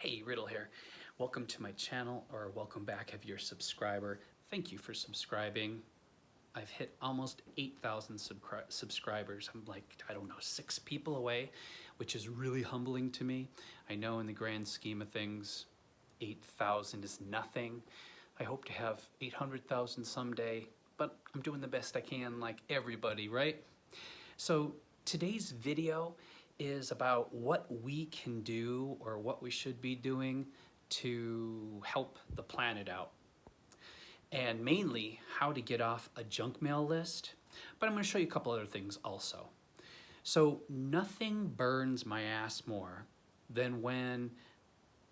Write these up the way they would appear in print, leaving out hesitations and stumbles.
Hey, Riddle here. Welcome to my channel, or welcome back if you're a subscriber. Thank you for subscribing. I've hit almost 8,000 subscribers. I'm like, I don't know, 6 people away, which is really humbling to me. I know in the grand scheme of things, 8,000 is nothing. I hope to have 800,000 someday, but I'm doing the best I can like everybody, right? So today's video is about what we can do or what we should be doing to help the planet out. And mainly how to get off a junk mail list, but I'm going to show you a couple other things also. So nothing burns my ass more than when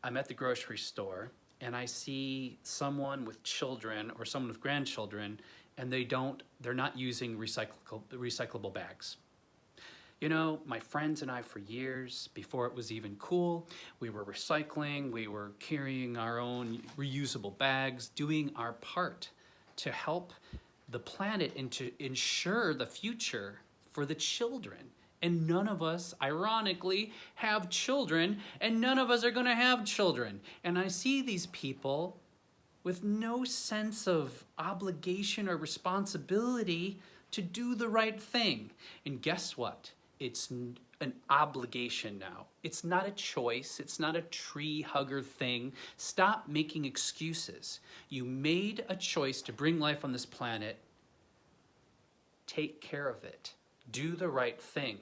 I'm at the grocery store and I see someone with children or someone with grandchildren and they're not using recyclable bags. You know, my friends and I for years, before it was even cool, we were recycling, we were carrying our own reusable bags, doing our part to help the planet and to ensure the future for the children. And none of us, ironically, have children, and none of us are gonna have children. And I see these people with no sense of obligation or responsibility to do the right thing. And guess what? It's an obligation now. It's not a choice. It's not a tree hugger thing. Stop making excuses. You made a choice to bring life on this planet. Take care of it. Do the right thing.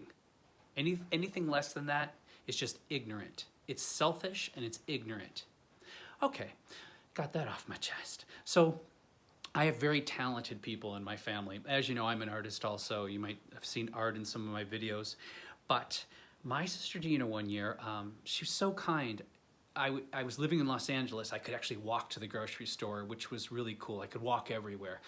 Anything less than that is just ignorant. It's selfish and it's ignorant. Okay, got that off my chest. So I have very talented people in my family. As you know, I'm an artist also. You might have seen art in some of my videos. But my sister Dina one year, she was so kind. I was living in Los Angeles. I could actually walk to the grocery store, which was really cool. I could walk everywhere.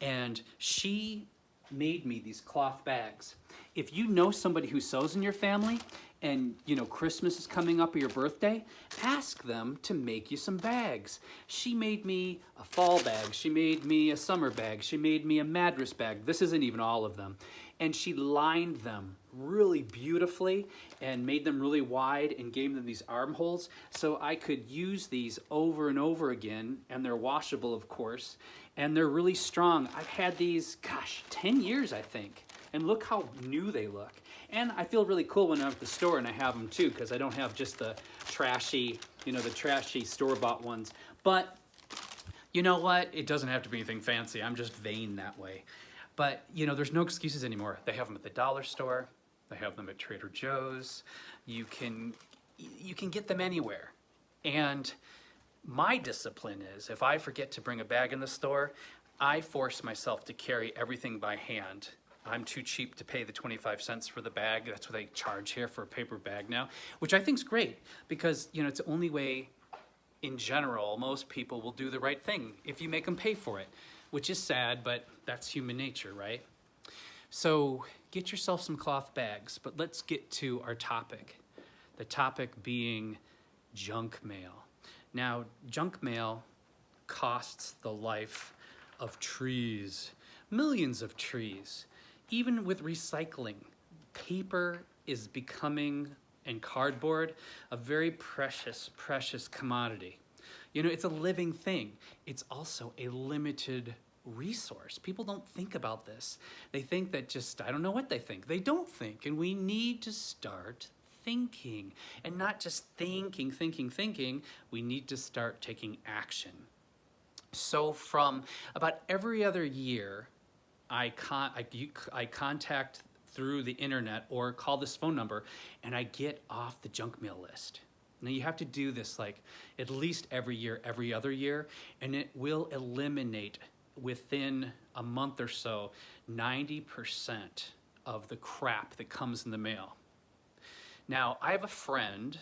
And she made me these cloth bags. If you know somebody who sews in your family and you know Christmas is coming up or your birthday, ask them to make you some bags. She made me a fall bag, she made me a summer bag, she made me a Madras bag. This isn't even all of them. And she lined them really beautifully and made them really wide and gave them these armholes so I could use these over and over again, and they're washable of course, and they're really strong. I've had these, gosh, 10 years I think, and look how new they look. And I feel really cool when I'm at the store and I have them too, because I don't have just the trashy, the trashy store-bought ones. But you know what? It doesn't have to be anything fancy. I'm just vain that way. But there's no excuses anymore. They have them at the dollar store. They have them at Trader Joe's. You can get them anywhere. And my discipline is, if I forget to bring a bag in the store, I force myself to carry everything by hand. I'm too cheap to pay the 25 cents for the bag. That's what they charge here for a paper bag now, which I think is great because, it's the only way in general most people will do the right thing if you make them pay for it, which is sad, but that's human nature, right? So get yourself some cloth bags, but let's get to our topic. The topic being junk mail. Now, junk mail costs the life of trees, millions of trees. Even with recycling, paper is becoming, and cardboard, a very precious, precious commodity. It's a living thing. It's also a limited resource. People don't think about this. They think that I don't know what they think. They don't think, and we need to start thinking. And not just thinking. We need to start taking action. So from about every other year, I contact through the internet or call this phone number and I get off the junk mail list. Now you have to do this like at least every year, every other year, and it will eliminate within a month or so 90% of the crap that comes in the mail. Now I have a friend,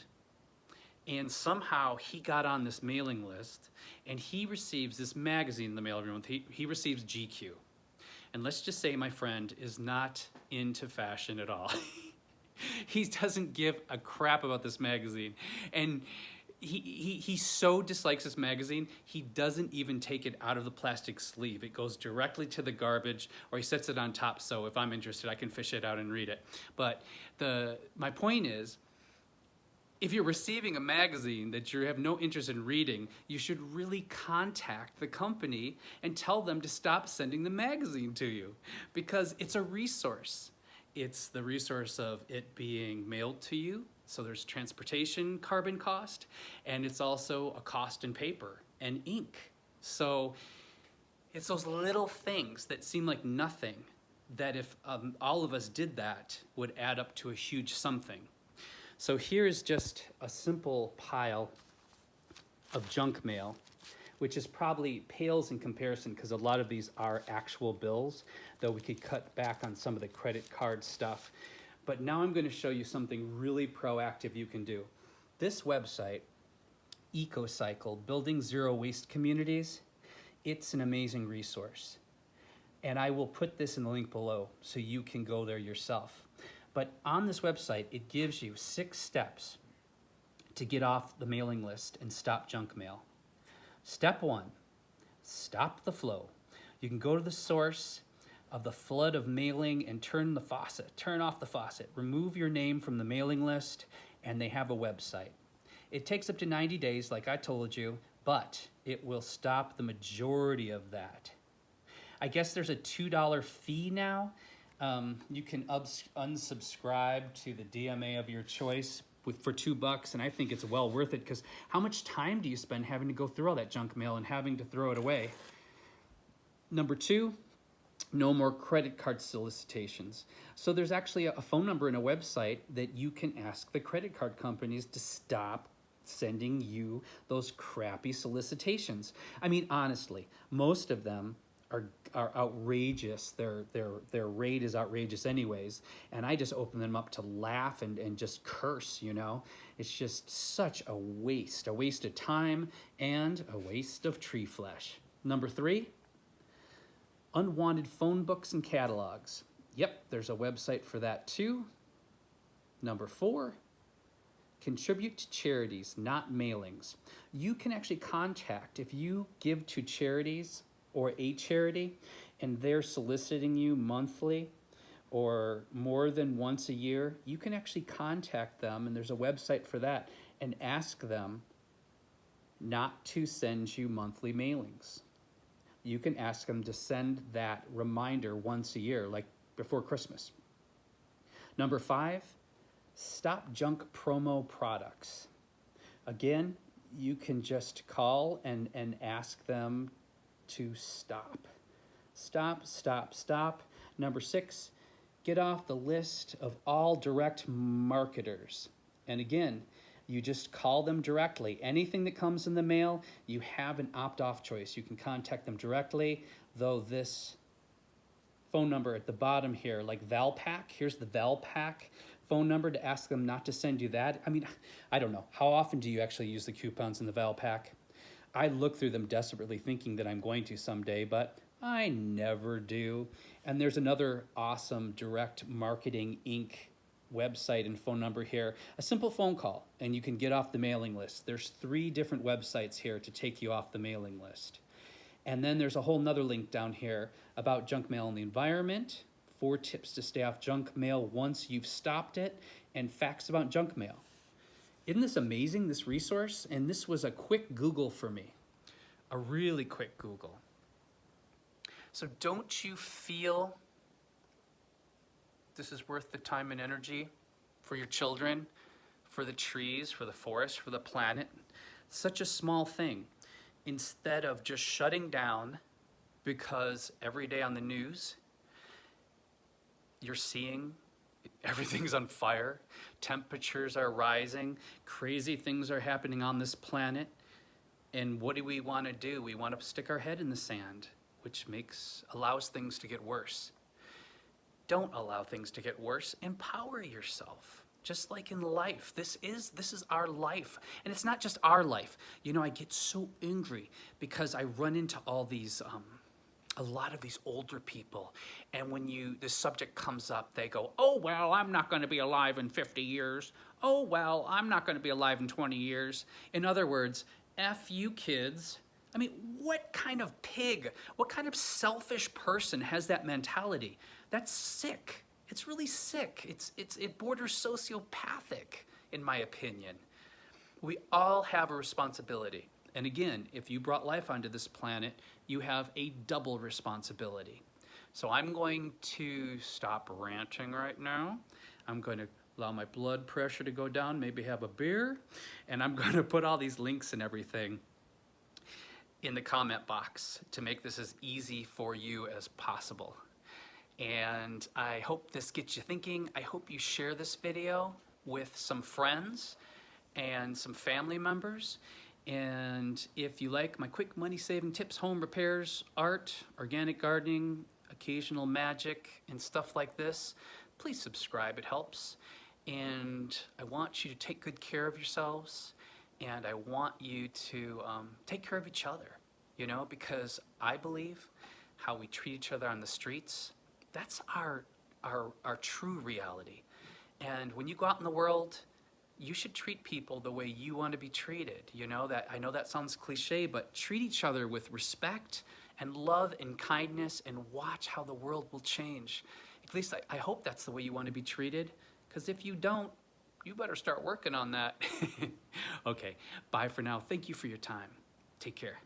and somehow he got on this mailing list and he receives this magazine in the mail every month. He receives GQ. And let's just say my friend is not into fashion at all. He doesn't give a crap about this magazine. And he so dislikes this magazine, he doesn't even take it out of the plastic sleeve. It goes directly to the garbage, or he sets it on top so if I'm interested, I can fish it out and read it. But my point is, if you're receiving a magazine that you have no interest in reading, you should really contact the company and tell them to stop sending the magazine to you, because it's a resource. It's the resource of it being mailed to you, so there's transportation carbon cost, and it's also a cost in paper and ink. So it's those little things that seem like nothing that if all of us did that would add up to a huge something. So here's just a simple pile of junk mail, which is probably pales in comparison because a lot of these are actual bills, though we could cut back on some of the credit card stuff. But now I'm going to show you something really proactive you can do. This website, EcoCycle, Building Zero Waste Communities, it's an amazing resource. And I will put this in the link below so you can go there yourself. But on this website, it gives you 6 steps to get off the mailing list and stop junk mail. Step 1, stop the flow. You can go to the source of the flood of mailing and turn off the faucet, remove your name from the mailing list, and they have a website. It takes up to 90 days, like I told you, but it will stop the majority of that. I guess there's a $2 fee now. You can unsubscribe to the DMA of your choice for $2, and I think it's well worth it, because how much time do you spend having to go through all that junk mail and having to throw it away? Number 2, no more credit card solicitations. So there's actually a phone number and a website that you can ask the credit card companies to stop sending you those crappy solicitations. I mean, honestly, most of them are outrageous. Their rate is outrageous anyways, and I just open them up to laugh and just curse, you know? It's just such a waste of time and a waste of tree flesh. Number 3, unwanted phone books and catalogs. Yep, there's a website for that too. Number 4, contribute to charities, not mailings. You can actually contact, if you give to charities or a charity and they're soliciting you monthly or more than once a year, you can actually contact them, and there's a website for that, and ask them not to send you monthly mailings. You can ask them to send that reminder once a year, like before Christmas. Number 5, stop junk promo products. Again, you can just call and ask them to stop. Stop. Number 6, get off the list of all direct marketers. And again, you just call them directly. Anything that comes in the mail, you have an opt-off choice. You can contact them directly, though this phone number at the bottom here, like Valpak, here's the Valpak phone number to ask them not to send you that. I mean, I don't know. How often do you actually use the coupons in the Valpak? I look through them desperately thinking that I'm going to someday, but I never do. And there's another awesome Direct Marketing Inc. website and phone number here. A simple phone call and you can get off the mailing list. There's 3 different websites here to take you off the mailing list. And then there's a whole nother link down here about junk mail in the environment, 4 tips to stay off junk mail once you've stopped it, and facts about junk mail. Isn't this amazing, this resource? And this was a quick Google for me, a really quick Google. So don't you feel this is worth the time and energy for your children, for the trees, for the forest, for the planet? Such a small thing. Instead of just shutting down because every day on the news, you're seeing everything's on fire, temperatures are rising, crazy things are happening on this planet. And what do? We want to We want to stick our head in the sand, which allows things to get worse. Don't allow things to get worse. Empower yourself. Just like in life, this is our life. And it's not just our life. You know, I get so angry because I run into all these, a lot of these older people. And when this subject comes up, they go, oh, well, I'm not going to be alive in 50 years. Oh, well, I'm not going to be alive in 20 years. In other words, F you kids. I mean, what kind of pig, what kind of selfish person has that mentality? That's sick. It's really sick. It borders sociopathic, in my opinion. We all have a responsibility. And again, if you brought life onto this planet, you have a double responsibility. So I'm going to stop ranting right now. I'm going to allow my blood pressure to go down, maybe have a beer, and I'm going to put all these links and everything in the comment box to make this as easy for you as possible. And I hope this gets you thinking. I hope you share this video with some friends and some family members. And if you like my quick money saving tips, home repairs, art, organic gardening, occasional magic, and stuff like this, please subscribe, it helps. And I want you to take good care of yourselves, and I want you to take care of each other, you know, because I believe how we treat each other on the streets, that's our true reality. And when you go out in the world, you should treat people the way you want to be treated. You know, that I know that sounds cliche, but treat each other with respect and love and kindness, and watch how the world will change. At least I hope that's the way you want to be treated, because if you don't, you better start working on that. Okay, bye for now. Thank you for your time. Take care.